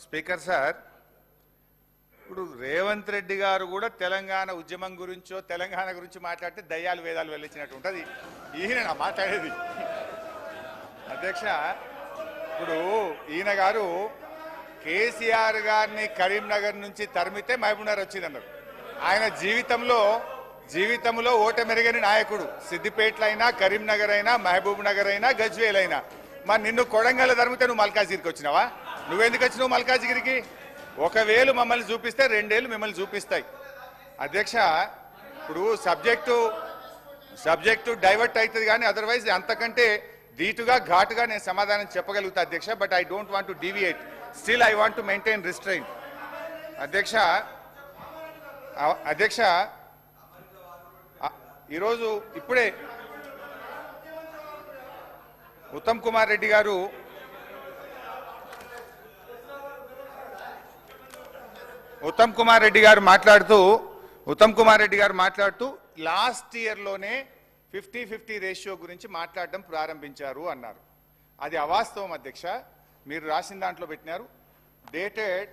Speaker sir, ఇప్పుడు రేవంత్ రెడ్డి గారు కూడా తెలంగాణ ఉద్యమం గురించో తెలంగాణ గురించి మాట్లాడితే దయ్యాలు వేదాలు వెళ్ళించినట్టు ఉంటుంది. ఈయన మాట్లాడేది అధ్యక్ష. ఇప్పుడు ఈయన గారు కేసీఆర్ గారిని కరీంనగర్ నుంచి తరిమితే మహబూబ్నగర్ వచ్చిందన్నారు. ఆయన జీవితంలో ఓటమెరగని నాయకుడు. సిద్దిపేటలో అయినా, కరీంనగర్ అయినా, మహబూబ్ నగర్ అయినా, గజ్వేల్ అయినా. మరి నిన్ను కొడంగల్ తరిమితే నువ్వు మల్కాజ్గిరికి వచ్చినావా? నువ్వెందుకు వచ్చినావు మల్కాజ్గిరికి? ఒకవేళ మమ్మల్ని చూపిస్తే రెండేళ్ళు మిమ్మల్ని చూపిస్తాయి. అధ్యక్ష, ఇప్పుడు సబ్జెక్టు డైవర్ట్ అవుతుంది కానీ అదర్వైజ్ అంతకంటే ధీటుగా ఘాటుగా నేను సమాధానం చెప్పగలుగుతా అధ్యక్ష. But I don't want to deviate. Still I want to maintain restrain. అధ్యక్ష ఈరోజు ఇప్పుడే ఉత్తమ్ కుమార్ రెడ్డి మాట్లాడుతూ లాస్ట్ ఇయర్లోనే 50-50 రేషియో గురించి మాట్లాడడం ప్రారంభించారు అన్నారు. అది అవాస్తవం అధ్యక్ష. మీరు రాసిన దాంట్లో పెట్టినారు. డేటెడ్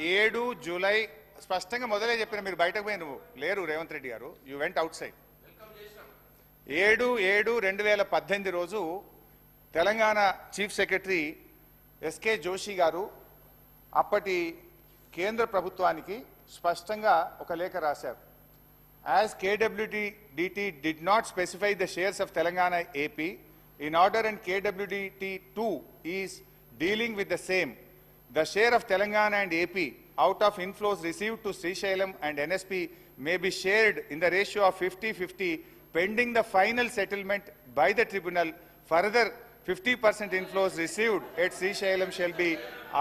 7 జూలై స్పష్టంగా మొదలే చెప్పిన. మీరు బయటకు పోయి నువ్వు లేరు రేవంత్ రెడ్డి గారు, యూ వెంట్ అవుట్ సైడ్. 7/7/2018 రోజు Telangana chief secretary SK Joshi గారు అప్పటి కేంద్ర ప్రభుత్వానికి స్పష్టంగా ఒక లేఖ రాశారు. As KWDT did not specify the shares of Telangana AP in order and KWDT2 is dealing with the same, the share of Telangana and AP out of inflows received to Srisailam and NSP may be shared in the ratio of 50-50 pending the final settlement by the tribunal. Further, 50% inflows received at Srisailam shall be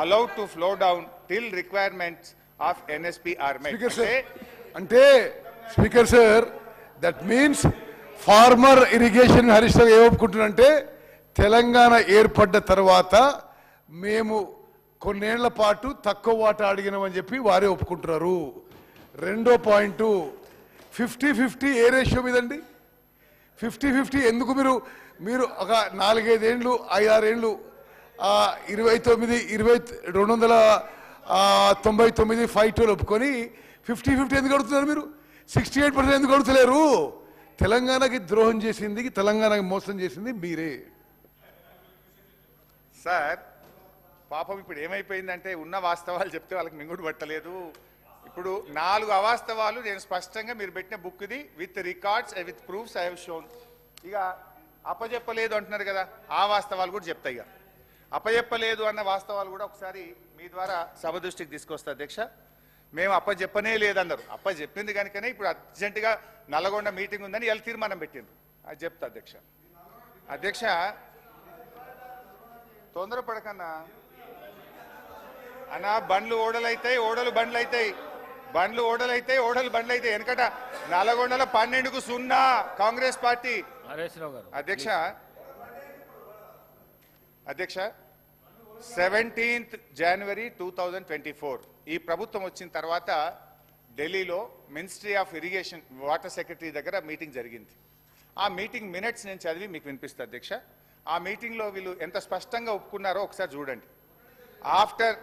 allowed to flow down till requirements of NSP are met. Speaker sir, that means farmer irrigation Harish Ravu ఏమనుకుంటున్నారంటే తెలంగాణ ఏర్పడ్డ తర్వాత మేము కొన్నేళ్ల పాటు తక్కువ వాటా అడిగినామని చెప్పి వారే ఒప్పుకుంటున్నారు. రెండో పాయింట్ 50-50 ఏ రేషియో మీదండి? 50-50 ఎందుకు మీరు ఒక 4-5 ఏళ్ళు 5-6 ఏళ్ళు 299 5-2 ఒప్పుకొని 50-50 ఎందుకు అడుగుతున్నారు? మీరు 68% ఎందుకు అడుగుతలేరు? తెలంగాణకి ద్రోహం చేసింది, తెలంగాణకి మోసం చేసింది మీరే సార్. పాపం ఇప్పుడు ఏమైపోయిందంటే ఉన్న వాస్తవాలు చెప్తే వాళ్ళకి మింగుడు పట్టలేదు. ఇప్పుడు 4 అవాస్తవాలు నేను స్పష్టంగా మీరు పెట్టిన బుక్ ఇది with records with proofs I have shown. ఇక అప్పచెప్పలేదు అంటున్నారు కదా, ఆ వాస్తవాలు కూడా చెప్తాయి. ఇక అప్పచెప్పలేదు అన్న వాస్తవాలు కూడా ఒకసారి మీ ద్వారా సభ దృష్టికి తీసుకొస్తా అధ్యక్ష. మేము అప్పచెప్పనే లేదన్నారు. అప్పచెప్పింది కనుకనే ఇప్పుడు అర్జెంటుగా నల్లగొండ మీటింగ్ ఉందని ఇలా తీర్మానం పెట్టిండ్రు. అది చెప్తా అధ్యక్ష. అధ్యక్ష తొందరపడకన్నా అన్నా, బండ్లు ఓడలైతాయి, ఓడలు బండ్లు అవుతాయి, బండ్లు ఓడలైతాయి, ఓడలు బండ్లు అవుతాయి. వెనకట నల్లగొండలో 12-0 కాంగ్రెస్ పార్టీ. అధ్యక్ష 17th January 2024 ఈ ప్రభుత్వం వచ్చిన తర్వాత ఢిల్లీలో ministry of irrigation water secretary దగ్గర మీటింగ్ జరిగింది. ఆ మీటింగ్ మినిట్స్ నేను చదివి మీకు వినిపిస్తా అధ్యక్ష. ఆ మీటింగ్లో వీళ్ళు ఎంత స్పష్టంగా ఒప్పుకున్నారో ఒకసారి చూడండి. After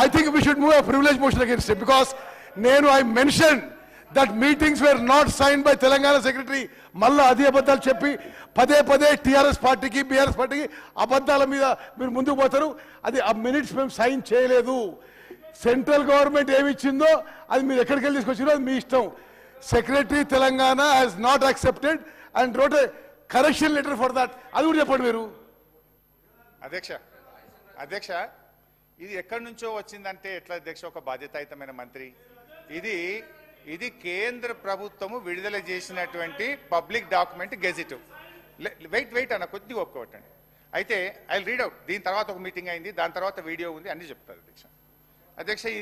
I think we should move a privilege motion against it because I mentioned that meetings were not signed by Telangana secretary. మళ్ళా అదే అబద్ధాలు చెప్పి పదే టీఆర్ఎస్ పార్టీకి బీఆర్ఎస్ పార్టీకి అబద్ధాల మీద మీరు ముందుకు పోతారు. అది ఆ మినిట్స్ మేము సైన్ చేయలేదు. సెంట్రల్ గవర్నమెంట్ ఏమి ఇచ్చిందో అది మీరు ఎక్కడికి వెళ్ళి తీసుకొచ్చిందో అది మీ ఇష్టం. Secretary Telangana has not accepted and wrote a correction letter for that. అది కూడా చెప్పండి మీరు. అధ్యక్ష ఇది ఎక్కడి నుంచో వచ్చిందంటే ఎట్లా అధ్యక్ష? ఒక బాధ్యతాయుతమైన మంత్రి ఇది కేంద్ర ప్రభుత్వము విడుదల చేసినటువంటి పబ్లిక్ డాక్యుమెంట్ గెజిట్. వెయిట్ అన్న కొద్దిగా ఒప్పుకోవటండి. అయితే ఐ రీడ్ అవుట్. దీని తర్వాత ఒక మీటింగ్ అయింది, దాని తర్వాత వీడియో ఉంది, అన్ని చెప్తారు అధ్యక్ష. ఇది